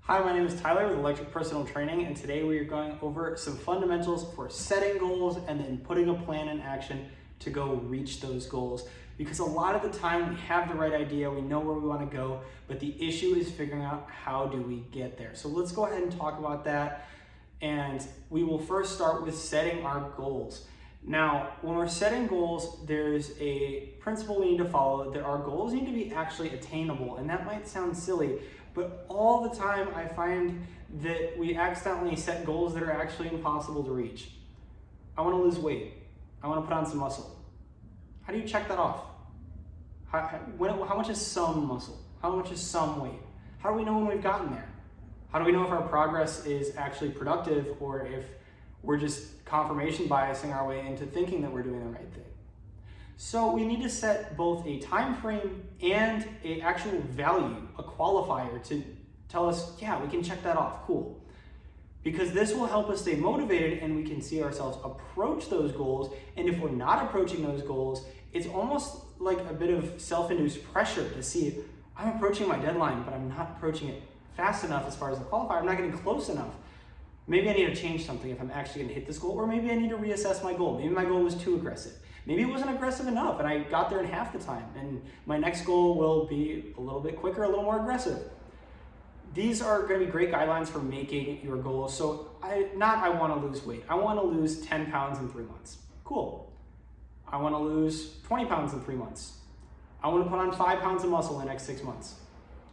Hi, my name is Tyler with Electric Personal Training, and today we are going over some fundamentals for setting goals and then putting a plan in action to go reach those goals. Because a lot of the time we have the right idea, we know where we want to go, but the issue is figuring out how do we get there. So let's go ahead and talk about that. And we will first start with setting our goals. Now, when we're setting goals, there's a principle we need to follow that our goals need to be actually attainable. And that might sound silly, but all the time I find that we accidentally set goals that are actually impossible to reach. I want to lose weight. I want to put on some muscle. How do you check that off? How much is some muscle? How much is some weight? How do we know when we've gotten there? How do we know if our progress is actually productive or if we're just confirmation biasing our way into thinking that we're doing the right thing? So we need to set both a time frame and an actual value, a qualifier to tell us, yeah, we can check that off, cool. Because this will help us stay motivated and we can see ourselves approach those goals. And if we're not approaching those goals, it's almost like a bit of self-induced pressure to see, I'm approaching my deadline, but I'm not approaching it fast enough as far as the qualifier. I'm not getting close enough. Maybe I need to change something if I'm actually going to hit this goal, or maybe I need to reassess my goal. Maybe my goal was too aggressive. Maybe it wasn't aggressive enough and I got there in half the time, and my next goal will be a little bit quicker, a little more aggressive. These are going to be great guidelines for making your goals. So I want to lose weight. I want to lose 10 pounds in 3 months. Cool. I want to lose 20 pounds in 3 months. I want to put on 5 pounds of muscle in the next 6 months.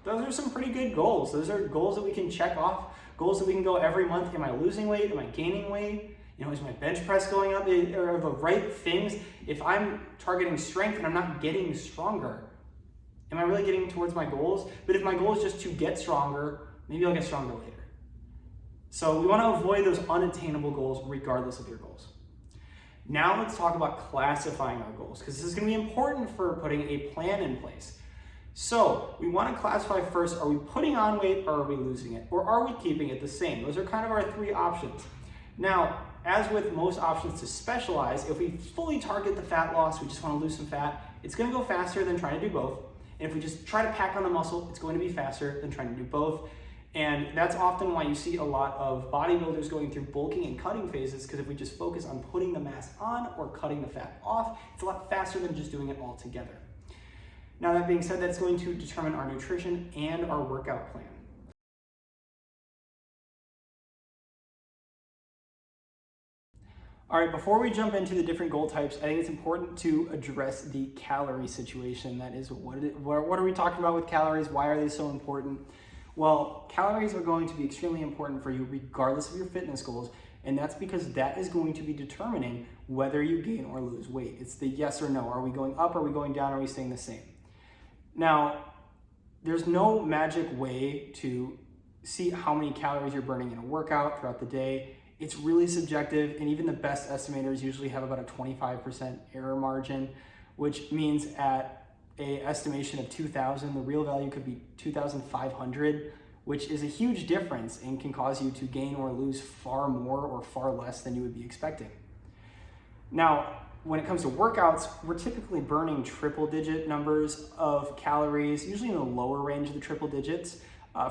Those are some pretty good goals. Those are goals that we can check off, goals that we can go every month. Am I losing weight? Am I gaining weight? Is my bench press going up? Are the right things? If I'm targeting strength and I'm not getting stronger, am I really getting towards my goals? But if my goal is just to get stronger, maybe I'll get stronger later. So we want to avoid those unattainable goals regardless of your goals. Now let's talk about classifying our goals, because this is going to be important for putting a plan in place. So we want to classify first, are we putting on weight or are we losing it? Or are we keeping it the same? Those are kind of our three options. Now, as with most options to specialize, if we fully target the fat loss, we just want to lose some fat, it's going to go faster than trying to do both. And if we just try to pack on the muscle, it's going to be faster than trying to do both. And that's often why you see a lot of bodybuilders going through bulking and cutting phases, because if we just focus on putting the mass on or cutting the fat off, it's a lot faster than just doing it all together. Now, that being said, that's going to determine our nutrition and our workout plan. All right, before we jump into the different goal types, I think it's important to address the calorie situation. That is, what are we talking about with calories? Why are they so important? Well, calories are going to be extremely important for you regardless of your fitness goals, and that's because that is going to be determining whether you gain or lose weight. It's the yes or no. Are we going up? Are we going down? Are we staying the same? Now, there's no magic way to see how many calories you're burning in a workout throughout the day. It's really subjective, and even the best estimators usually have about a 25% error margin, which means at an estimation of 2,000, the real value could be 2,500, which is a huge difference and can cause you to gain or lose far more or far less than you would be expecting. Now, when it comes to workouts, we're typically burning triple-digit numbers of calories, usually in the lower range of the triple digits.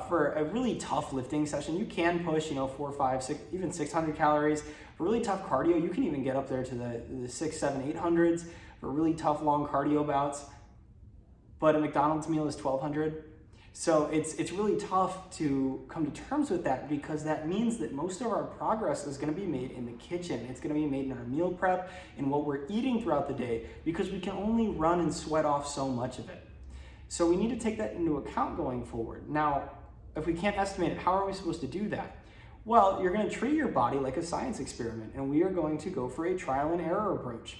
For a really tough lifting session, you can push, 4, 5, 6, even 600 calories. For really tough cardio, you can even get up there to the 6, 7, 800s for really tough long cardio bouts. But a McDonald's meal is 1,200. So it's really tough to come to terms with that, because that means that most of our progress is going to be made in the kitchen. It's going to be made in our meal prep and what we're eating throughout the day, because we can only run and sweat off so much of it. So we need to take that into account going forward. Now, if we can't estimate it, how are we supposed to do that? Well, you're going to treat your body like a science experiment, and we are going to go for a trial and error approach.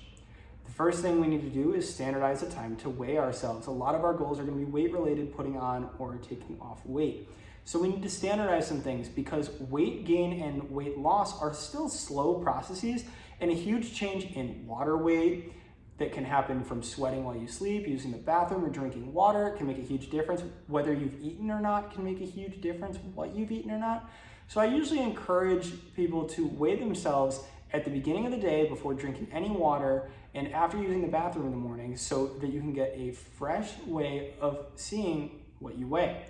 The first thing we need to do is standardize a time to weigh ourselves. A lot of our goals are going to be weight related, putting on or taking off weight. So we need to standardize some things, because weight gain and weight loss are still slow processes, and a huge change in water weight that can happen from sweating while you sleep, using the bathroom, or drinking water can make a huge difference. Whether you've eaten or not can make a huge difference, what you've eaten or not. So I usually encourage people to weigh themselves at the beginning of the day before drinking any water and after using the bathroom in the morning, so that you can get a fresh way of seeing what you weigh.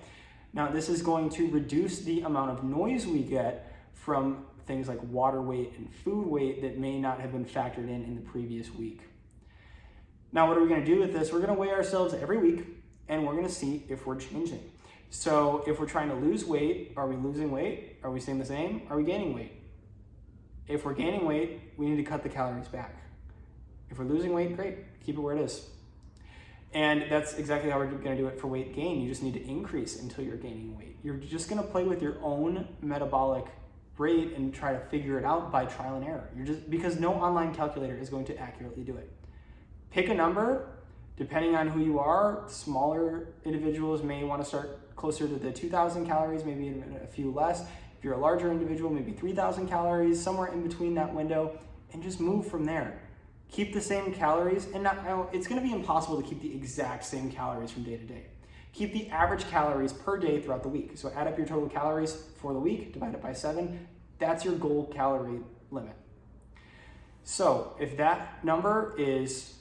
Now, this is going to reduce the amount of noise we get from things like water weight and food weight that may not have been factored in the previous week. Now, what are we going to do with this? We're going to weigh ourselves every week, and we're going to see if we're changing. So if we're trying to lose weight, are we losing weight? Are we staying the same? Are we gaining weight? If we're gaining weight, we need to cut the calories back. If we're losing weight, great, keep it where it is. And that's exactly how we're going to do it for weight gain. You just need to increase until you're gaining weight. You're just going to play with your own metabolic rate and try to figure it out by trial and error. Because no online calculator is going to accurately do it. Pick a number. Depending on who you are, smaller individuals may want to start closer to the 2,000 calories, maybe even a few less. If you're a larger individual, maybe 3,000 calories, somewhere in between that window, and just move from there. Keep the same calories, and it's going to be impossible to keep the exact same calories from day to day. Keep the average calories per day throughout the week. So add up your total calories for the week, divide it by 7. That's your goal calorie limit. So if that number is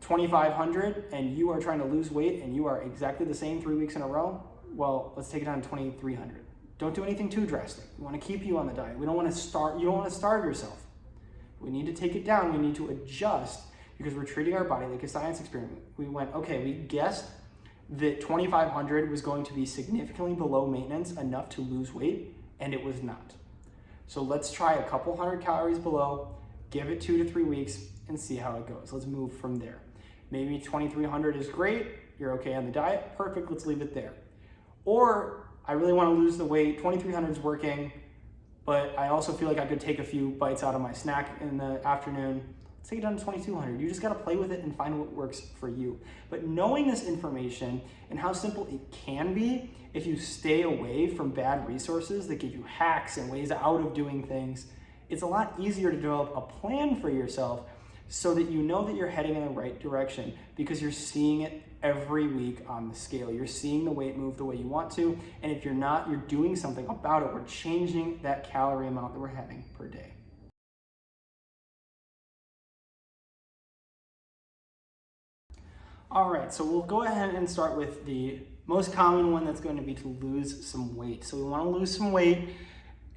2,500 and you are trying to lose weight and you are exactly the same 3 weeks in a row, well, let's take it down to 2,300. Don't do anything too drastic. We want to keep you on the diet. You don't want to starve yourself. We need to take it down. We need to adjust because we're treating our body like a science experiment. We went, okay, we guessed that 2,500 was going to be significantly below maintenance enough to lose weight, and it was not. So let's try a couple hundred calories below, give it 2 to 3 weeks, and see how it goes. Let's move from there. Maybe 2,300 is great. You're okay on the diet. Perfect. Let's leave it there. Or I really want to lose the weight. 2,300 is working, but I also feel like I could take a few bites out of my snack in the afternoon. Let's take it down to 2,200. You just got to play with it and find what works for you. But knowing this information and how simple it can be if you stay away from bad resources that give you hacks and ways out of doing things, it's a lot easier to develop a plan for yourself so that you know that you're heading in the right direction because you're seeing it every week on the scale. You're seeing the weight move the way you want to, and if you're not, you're doing something about it. We're changing that calorie amount that we're having per day. All right, so we'll go ahead and start with the most common one that's going to be to lose some weight. So we want to lose some weight,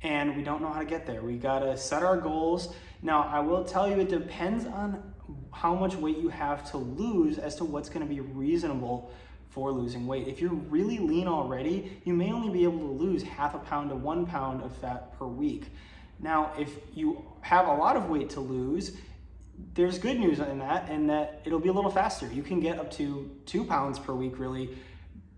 and we don't know how to get there. We gotta set our goals. Now, I will tell you, it depends on how much weight you have to lose as to what's gonna be reasonable for losing weight. If you're really lean already, you may only be able to lose 0.5 pound to 1 pound of fat per week. Now, if you have a lot of weight to lose, there's good news in that it'll be a little faster. You can get up to 2 pounds per week, really,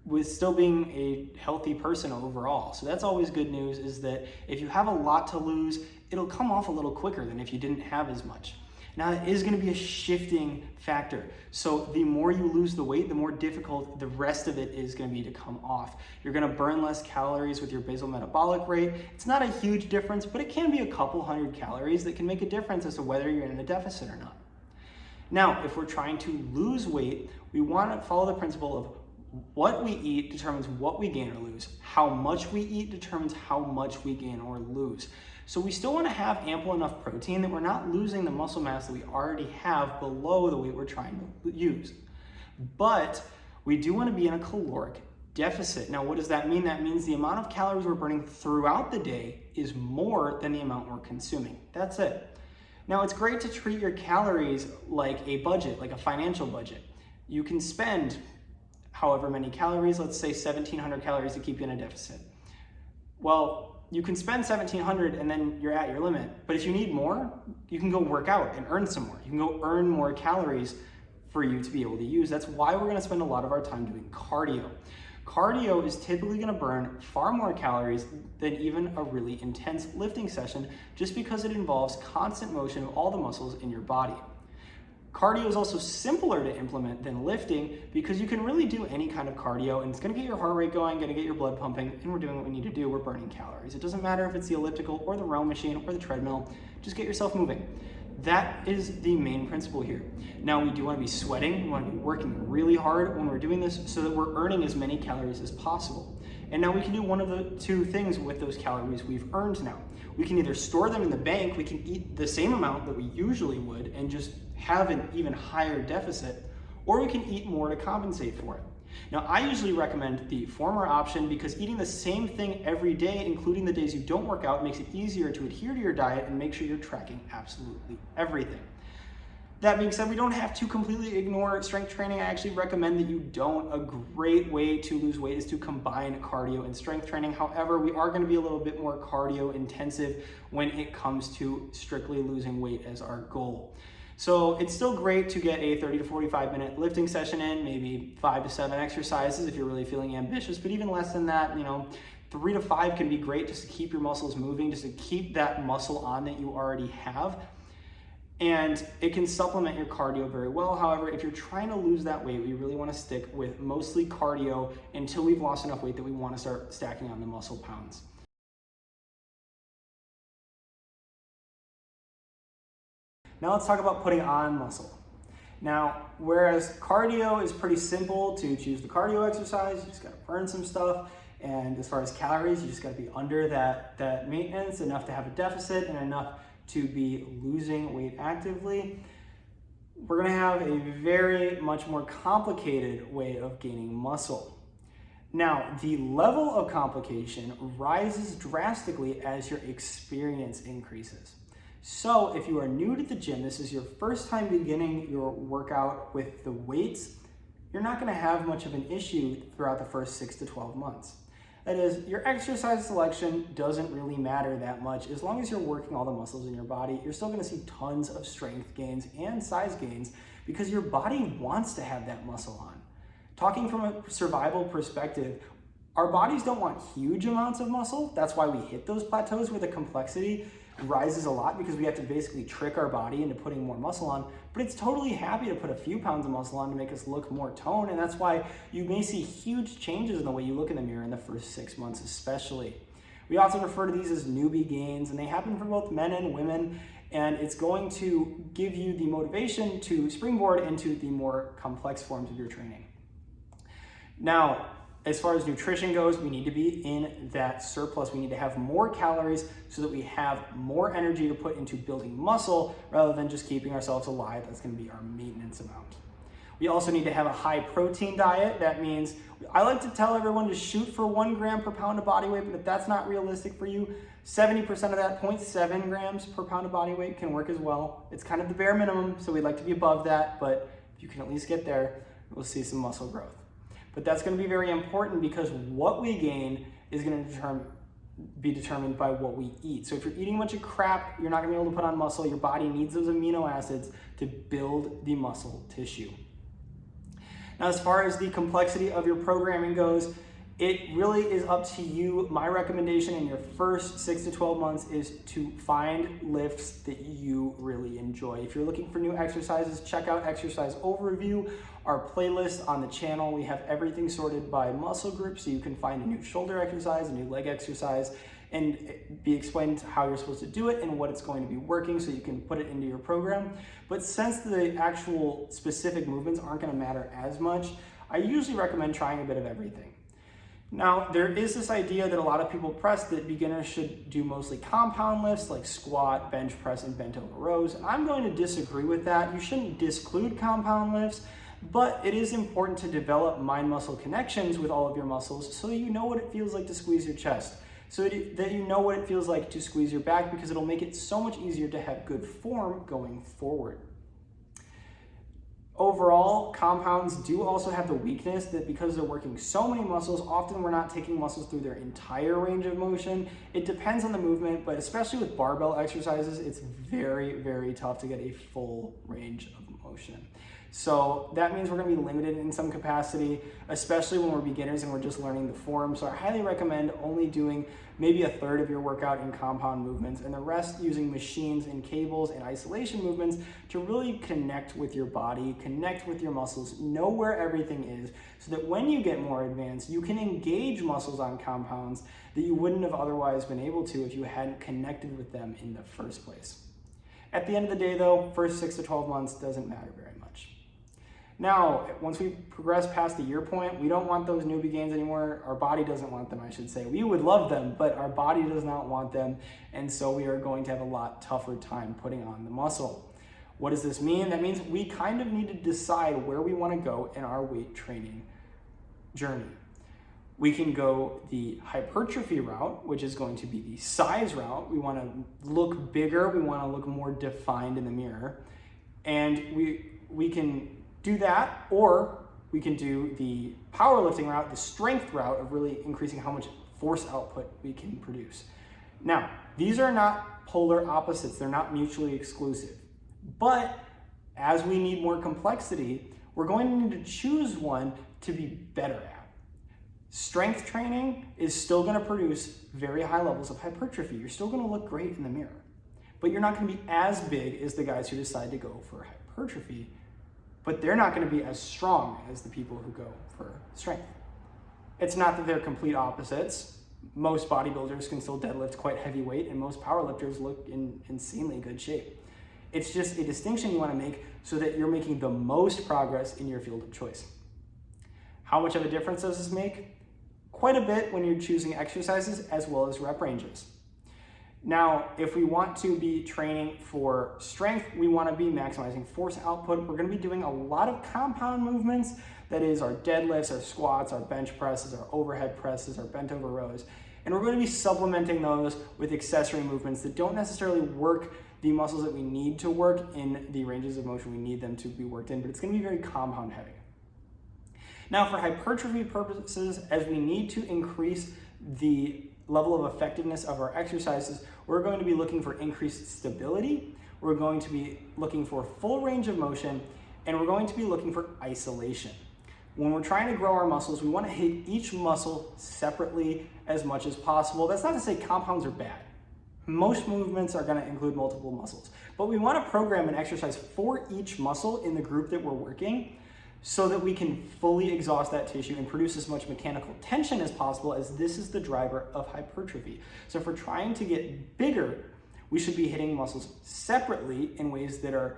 with still being a healthy person overall. So that's always good news, is that if you have a lot to lose, it'll come off a little quicker than if you didn't have as much. Now, it is going to be a shifting factor. So the more you lose the weight, the more difficult the rest of it is going to be to come off. You're going to burn less calories with your basal metabolic rate. It's not a huge difference, but it can be a couple hundred calories that can make a difference as to whether you're in a deficit or not. Now, if we're trying to lose weight, we want to follow the principle of what we eat determines what we gain or lose. How much we eat determines how much we gain or lose. So we still want to have ample enough protein that we're not losing the muscle mass that we already have below the weight we're trying to use. But we do want to be in a caloric deficit. Now, what does that mean? That means the amount of calories we're burning throughout the day is more than the amount we're consuming. That's it. Now, it's great to treat your calories like a budget, like a financial budget. You can spend however many calories, let's say 1,700 calories to keep you in a deficit. Well, you can spend 1,700 and then you're at your limit. But if you need more, you can go work out and earn some more. You can go earn more calories for you to be able to use. That's why we're gonna spend a lot of our time doing cardio. Cardio is typically gonna burn far more calories than even a really intense lifting session, just because it involves constant motion of all the muscles in your body. Cardio is also simpler to implement than lifting because you can really do any kind of cardio and it's gonna get your heart rate going, gonna get your blood pumping, and we're doing what we need to do, we're burning calories. It doesn't matter if it's the elliptical or the row machine or the treadmill, just get yourself moving. That is the main principle here. Now, we do wanna be sweating, we wanna be working really hard when we're doing this so that we're earning as many calories as possible. And now we can do one of the two things with those calories we've earned now. We can either store them in the bank, we can eat the same amount that we usually would and just have an even higher deficit, or we can eat more to compensate for it. Now, I usually recommend the former option because eating the same thing every day, including the days you don't work out, makes it easier to adhere to your diet and make sure you're tracking absolutely everything. That being said, we don't have to completely ignore strength training. I actually recommend that you don't. A great way to lose weight is to combine cardio and strength training. However, we are going to be a little bit more cardio intensive when it comes to strictly losing weight as our goal. So it's still great to get a 30 to 45 minute lifting session in, maybe 5 to 7 exercises if you're really feeling ambitious, but even less than that, 3 to 5 can be great just to keep your muscles moving, just to keep that muscle on that you already have. And it can supplement your cardio very well. However, if you're trying to lose that weight, we really want to stick with mostly cardio until we've lost enough weight that we want to start stacking on the muscle pounds. Now let's talk about putting on muscle. Now, whereas cardio is pretty simple to choose the cardio exercise, you just got to burn some stuff. And as far as calories, you just got to be under that maintenance, enough to have a deficit and enough to be losing weight actively. We're going to have a very much more complicated way of gaining muscle. Now, the level of complication rises drastically as your experience increases. So if you are new to the gym, this is your first time beginning your workout with the weights, you're not going to have much of an issue throughout the first 6 to 12 months. That is, your exercise selection doesn't really matter that much. As long as you're working all the muscles in your body, you're still going to see tons of strength gains and size gains because your body wants to have that muscle on. Talking from a survival perspective, our bodies don't want huge amounts of muscle. That's why we hit those plateaus where the complexity rises a lot, because we have to basically trick our body into putting more muscle on, but it's totally happy to put a few pounds of muscle on to make us look more toned, and that's why you may see huge changes in the way you look in the mirror in the first 6 months especially. We often refer to these as newbie gains, and they happen for both men and women, and it's going to give you the motivation to springboard into the more complex forms of your training. Now, as far as nutrition goes, we need to be in that surplus. We need to have more calories so that we have more energy to put into building muscle rather than just keeping ourselves alive. That's going to be our maintenance amount. We also need to have a high protein diet. That means I like to tell everyone to shoot for 1 gram per pound of body weight, but if that's not realistic for you, 70% of that, 0.7 grams per pound of body weight can work as well. It's kind of the bare minimum, so we'd like to be above that, but if you can at least get there, we'll see some muscle growth. But that's going to be very important because what we gain is going to be determined by what we eat. So if you're eating a bunch of crap, you're not going to be able to put on muscle. Your body needs those amino acids to build the muscle tissue. Now, as far as the complexity of your programming goes, it really is up to you. My recommendation in your first 6 to 12 months is to find lifts that you really enjoy. If you're looking for new exercises, check out Exercise Overview, our playlist on the channel. We have everything sorted by muscle group, so you can find a new shoulder exercise, a new leg exercise, and be explained how you're supposed to do it and what it's going to be working so you can put it into your program. But since the actual specific movements aren't going to matter as much, I usually recommend trying a bit of everything. Now, there is this idea that a lot of people press that beginners should do mostly compound lifts like squat, bench press, and bent over rows. And I'm going to disagree with that. You shouldn't disclude compound lifts, but it is important to develop mind-muscle connections with all of your muscles so that you know what it feels like to squeeze your chest, so that you know what it feels like to squeeze your back, because it'll make it so much easier to have good form going forward. Overall, compounds do also have the weakness that because they're working so many muscles, often we're not taking muscles through their entire range of motion. It depends on the movement, but especially with barbell exercises, it's very, very tough to get a full range of motion. So that means we're going to be limited in some capacity, especially when we're beginners and we're just learning the form. So I highly recommend only doing maybe a third of your workout in compound movements and the rest using machines and cables and isolation movements to really connect with your body, connect with your muscles, know where everything is, so that when you get more advanced, you can engage muscles on compounds that you wouldn't have otherwise been able to if you hadn't connected with them in the first place. At the end of the day though, first 6 to 12 months doesn't matter very much. Now, once we progress past the year point, we don't want those newbie gains anymore. Our body doesn't want them, I should say. We would love them, but our body does not want them, and so we are going to have a lot tougher time putting on the muscle. What does this mean? That means we kind of need to decide where we want to go in our weight training journey. We can go the hypertrophy route, which is going to be the size route. We want to look bigger, we want to look more defined in the mirror. And we can do that, or we can do the powerlifting route, the strength route of really increasing how much force output we can produce. Now, these are not polar opposites, they're not mutually exclusive. But as we need more complexity, we're going to need to choose one to be better at. Strength training is still going to produce very high levels of hypertrophy. You're still going to look great in the mirror, but you're not going to be as big as the guys who decide to go for hypertrophy, but they're not going to be as strong as the people who go for strength. It's not that they're complete opposites. Most bodybuilders can still deadlift quite heavy weight, and most powerlifters look in insanely good shape. It's just a distinction you want to make so that you're making the most progress in your field of choice. How much of a difference does this make? Quite a bit when you're choosing exercises as well as rep ranges. Now, if we want to be training for strength, we want to be maximizing force output. We're going to be doing a lot of compound movements. That is our deadlifts, our squats, our bench presses, our overhead presses, our bent over rows. And we're going to be supplementing those with accessory movements that don't necessarily work the muscles that we need to work in the ranges of motion we need them to be worked in, but it's going to be very compound heavy. Now, for hypertrophy purposes, as we need to increase the level of effectiveness of our exercises, we're going to be looking for increased stability, we're going to be looking for full range of motion, and we're going to be looking for isolation. When we're trying to grow our muscles, we want to hit each muscle separately as much as possible. That's not to say compounds are bad. Most movements are going to include multiple muscles, but we want to program an exercise for each muscle in the group that we're working so that we can fully exhaust that tissue and produce as much mechanical tension as possible, as this is the driver of hypertrophy. So if we're trying to get bigger, we should be hitting muscles separately in ways that are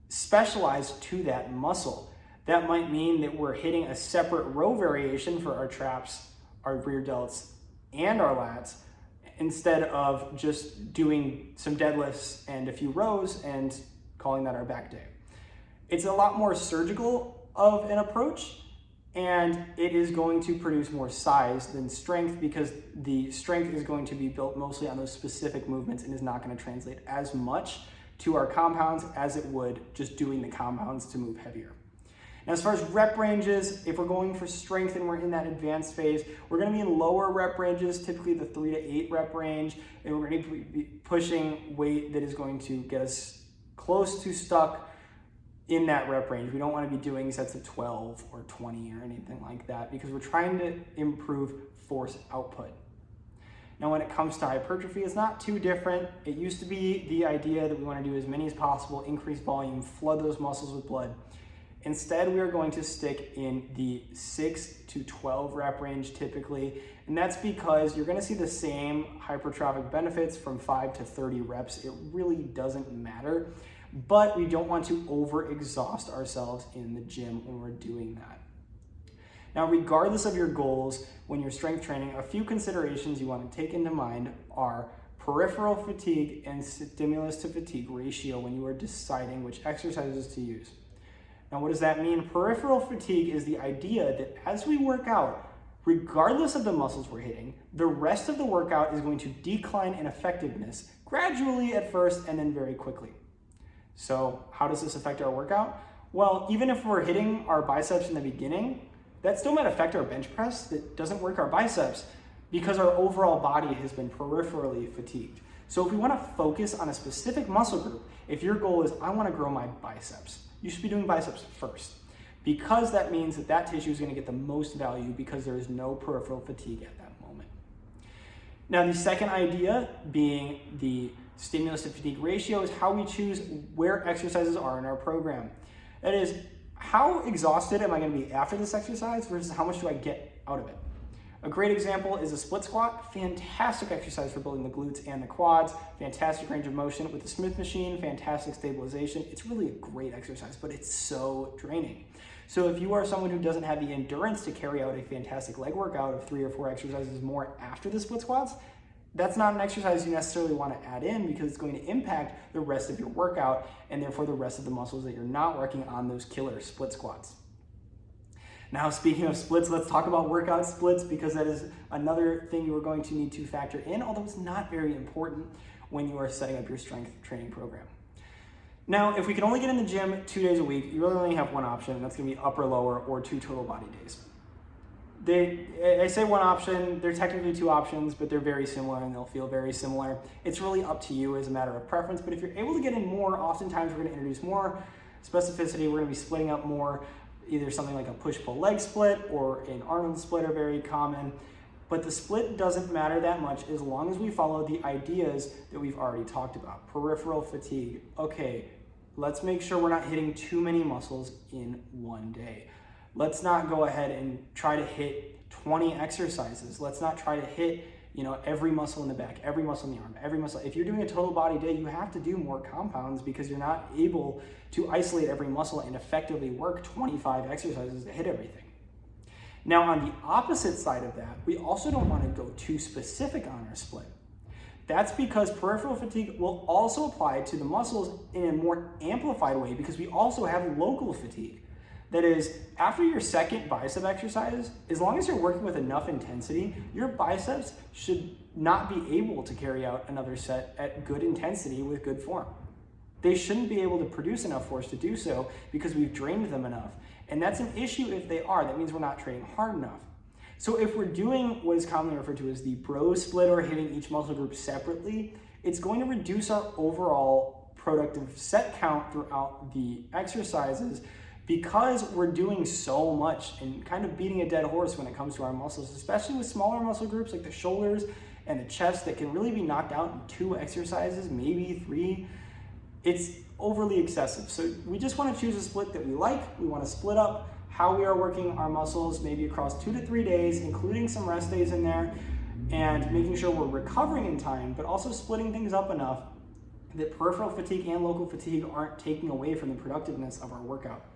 specialized to that muscle. That might mean that we're hitting a separate row variation for our traps, our rear delts, and our lats, instead of just doing some deadlifts and a few rows and calling that our back day. It's a lot more surgical of an approach, and it is going to produce more size than strength, because the strength is going to be built mostly on those specific movements and is not going to translate as much to our compounds as it would just doing the compounds to move heavier. Now, as far as rep ranges, if we're going for strength and we're in that advanced phase, we're going to be in lower rep ranges, typically the 3 to 8 rep range, and we're going to be pushing weight that is going to get us close to stuck in that rep range. We don't want to be doing sets of 12 or 20 or anything like that, because we're trying to improve force output. Now, when it comes to hypertrophy, it's not too different. It used to be the idea that we want to do as many as possible, increase volume, flood those muscles with blood. Instead, we are going to stick in the 6 to 12 rep range typically, and that's because you're going to see the same hypertrophic benefits from 5 to 30 reps. It really doesn't matter, but we don't want to overexhaust ourselves in the gym when we're doing that. Now, regardless of your goals, when you're strength training, a few considerations you want to take into mind are peripheral fatigue and stimulus to fatigue ratio when you are deciding which exercises to use. Now, what does that mean? Peripheral fatigue is the idea that as we work out, regardless of the muscles we're hitting, the rest of the workout is going to decline in effectiveness gradually at first and then very quickly. So how does this affect our workout? Well, even if we're hitting our biceps in the beginning, that still might affect our bench press. That doesn't work our biceps because our overall body has been peripherally fatigued. So if we want to focus on a specific muscle group, if your goal is, I want to grow my biceps, you should be doing biceps first, because that means that that tissue is going to get the most value because there is no peripheral fatigue at that moment. Now, the second idea, being the stimulus to fatigue ratio, is how we choose where exercises are in our program. That is, how exhausted am I going to be after this exercise versus how much do I get out of it? A great example is a split squat. Fantastic exercise for building the glutes and the quads. Fantastic range of motion with the Smith machine. Fantastic stabilization. It's really a great exercise, but it's so draining. So if you are someone who doesn't have the endurance to carry out a fantastic leg workout of 3 or 4 exercises more after the split squats, that's not an exercise you necessarily want to add in, because it's going to impact the rest of your workout and therefore the rest of the muscles that you're not working on those killer split squats. Now, speaking of splits, let's talk about workout splits, because that is another thing you are going to need to factor in, although it's not very important when you are setting up your strength training program. Now, if we can only get in the gym 2 days a week, you really only have one option, and that's gonna be upper, lower, or 2 total body days. I say one option, they're technically 2 options, but they're very similar and they'll feel very similar. It's really up to you as a matter of preference, but if you're able to get in more, oftentimes we're gonna introduce more specificity. We're gonna be splitting up more. Either something like a push-pull leg split or an Arnold split are very common, but the split doesn't matter that much as long as we follow the ideas that we've already talked about. Peripheral fatigue. Okay, let's make sure we're not hitting too many muscles in one day. Let's not go ahead and try to hit 20 exercises. Let's not try to hit, every muscle in the back, every muscle in the arm, every muscle. If you're doing a total body day, you have to do more compounds because you're not able to isolate every muscle and effectively work 25 exercises to hit everything. Now, on the opposite side of that, we also don't want to go too specific on our split. That's because peripheral fatigue will also apply to the muscles in a more amplified way, because we also have local fatigue. That is, after your second bicep exercise, as long as you're working with enough intensity, your biceps should not be able to carry out another set at good intensity with good form. They shouldn't be able to produce enough force to do so because we've drained them enough. And that's an issue if they are. That means we're not training hard enough. So if we're doing what is commonly referred to as the bro split, or hitting each muscle group separately, it's going to reduce our overall productive set count throughout the exercises, because we're doing so much and kind of beating a dead horse when it comes to our muscles, especially with smaller muscle groups like the shoulders and the chest that can really be knocked out in 2 exercises, maybe 3. It's overly excessive. So we just want to choose a split that we like. We want to split up how we are working our muscles, maybe across 2 to 3 days, including some rest days in there, and making sure we're recovering in time, but also splitting things up enough that peripheral fatigue and local fatigue aren't taking away from the productiveness of our workout.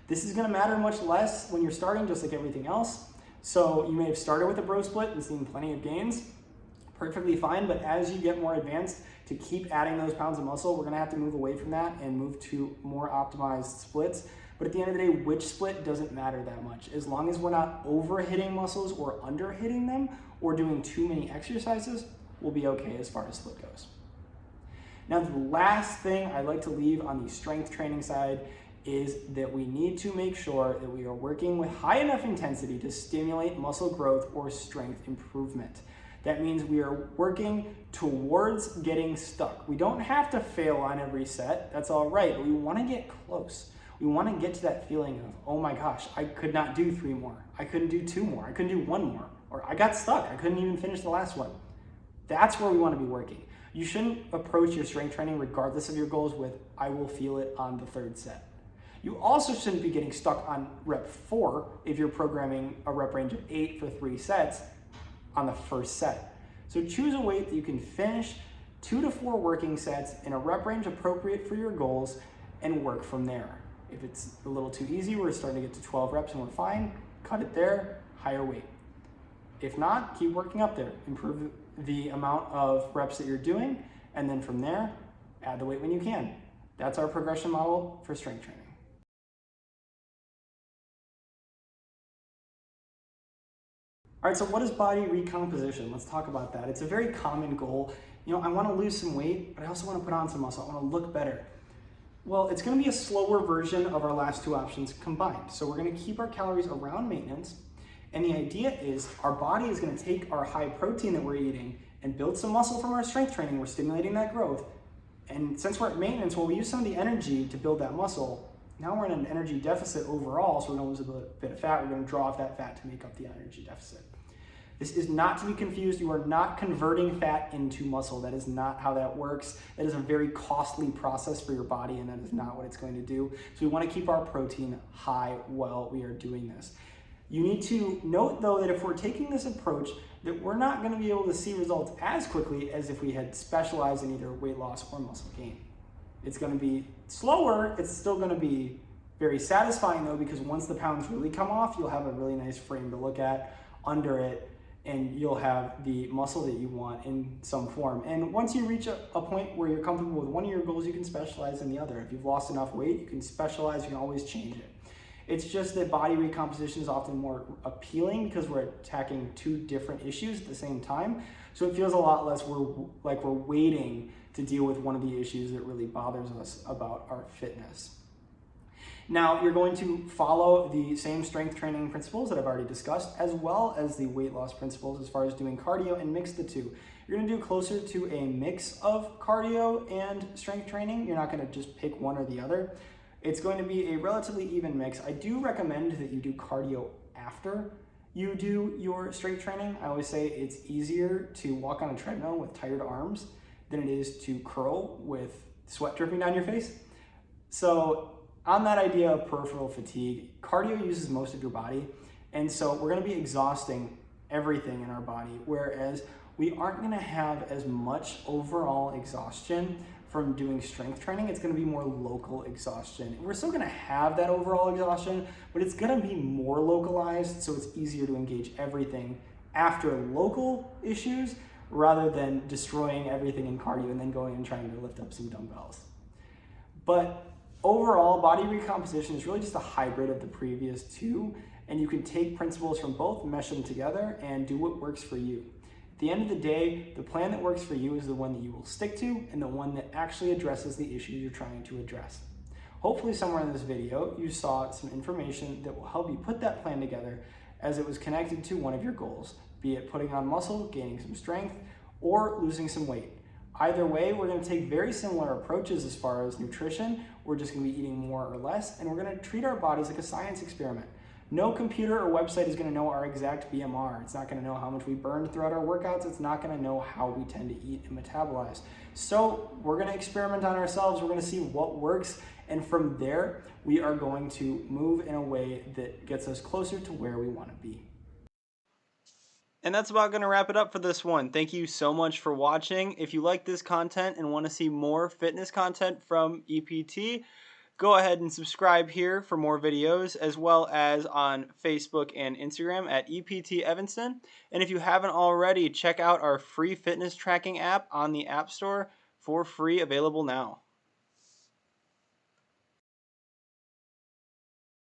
This is going to matter much less when you're starting, just like everything else. So you may have started with a bro split and seen plenty of gains, perfectly fine, but as you get more advanced, to keep adding those pounds of muscle, we're going to have to move away from that and move to more optimized splits. But at the end of the day, which split doesn't matter that much. As long as we're not over hitting muscles or under hitting them or doing too many exercises, we'll be okay as far as split goes. Now, the last thing I'd like to leave on the strength training side is that we need to make sure that we are working with high enough intensity to stimulate muscle growth or strength improvement. That means we are working towards getting stuck. We don't have to fail on every set, that's all right, but we want to get close. We want to get to that feeling of, oh my gosh, I could not do 3 more, I couldn't do 2 more, I couldn't do 1 more, or I got stuck, I couldn't even finish the last one. That's where we want to be working. You shouldn't approach your strength training regardless of your goals with, I will feel it on the 3rd set. You also shouldn't be getting stuck on rep 4 if you're programming a rep range of 8 for 3 sets on the first set. So choose a weight that you can finish 2 to 4 working sets in a rep range appropriate for your goals and work from there. If it's a little too easy, we're starting to get to 12 reps and we're fine, cut it there, higher weight. If not, keep working up there. Improve the amount of reps that you're doing, and then from there, add the weight when you can. That's our progression model for strength training. All right, so what is body recomposition? Let's talk about that. It's a very common goal. I want to lose some weight, but I also want to put on some muscle. I want to look better. Well, it's going to be a slower version of our last 2 options combined. So we're going to keep our calories around maintenance. And the idea is our body is going to take our high protein that we're eating and build some muscle from our strength training. We're stimulating that growth. And since we're at maintenance, well, we use some of the energy to build that muscle. Now we're in an energy deficit overall, so we're going to lose a bit of fat. We're going to draw off that fat to make up the energy deficit. This is not to be confused. You are not converting fat into muscle. That is not how that works. That is a very costly process for your body, and that is not what it's going to do. So we want to keep our protein high while we are doing this. You need to note, though, that if we're taking this approach, that we're not going to be able to see results as quickly as if we had specialized in either weight loss or muscle gain. It's going to be slower. It's still going to be very satisfying, though, because once the pounds really come off, you'll have a really nice frame to look at under it, and you'll have the muscle that you want in some form. And once you reach a point where you're comfortable with one of your goals, you can specialize in the other. If you've lost enough weight, you can specialize, you can always change it. It's just that body recomposition is often more appealing because we're attacking two different issues at the same time. So it feels a lot less like we're waiting to deal with one of the issues that really bothers us about our fitness. Now, you're going to follow the same strength training principles that I've already discussed, as well as the weight loss principles as far as doing cardio, and mix the two. You're going to do closer to a mix of cardio and strength training. You're not going to just pick one or the other. It's going to be a relatively even mix. I do recommend that you do cardio after you do your strength training. I always say it's easier to walk on a treadmill with tired arms than it is to curl with sweat dripping down your face. So on that idea of peripheral fatigue, cardio uses most of your body, and so we're going to be exhausting everything in our body, whereas we aren't going to have as much overall exhaustion from doing strength training. It's going to be more local exhaustion. We're still going to have that overall exhaustion, but it's going to be more localized, so it's easier to engage everything after local issues rather than destroying everything in cardio and then going and trying to lift up some dumbbells. But overall, body recomposition is really just a hybrid of the previous two, and you can take principles from both, mesh them together, and do what works for you. At the end of the day, the plan that works for you is the one that you will stick to and the one that actually addresses the issues you're trying to address. Hopefully somewhere in this video, you saw some information that will help you put that plan together as it was connected to one of your goals, be it putting on muscle, gaining some strength, or losing some weight. Either way, we're going to take very similar approaches as far as nutrition. We're just going to be eating more or less, and we're going to treat our bodies like a science experiment. No computer or website is going to know our exact BMR. It's not going to know how much we burned throughout our workouts. It's not going to know how we tend to eat and metabolize. So we're going to experiment on ourselves. We're going to see what works, and from there, we are going to move in a way that gets us closer to where we want to be. And that's about going to wrap it up for this one. Thank you so much for watching. If you like this content and want to see more fitness content from EPT, go ahead and subscribe here for more videos, as well as on Facebook and Instagram at EPT Evanston. And if you haven't already, check out our free fitness tracking app on the App Store for free, available now.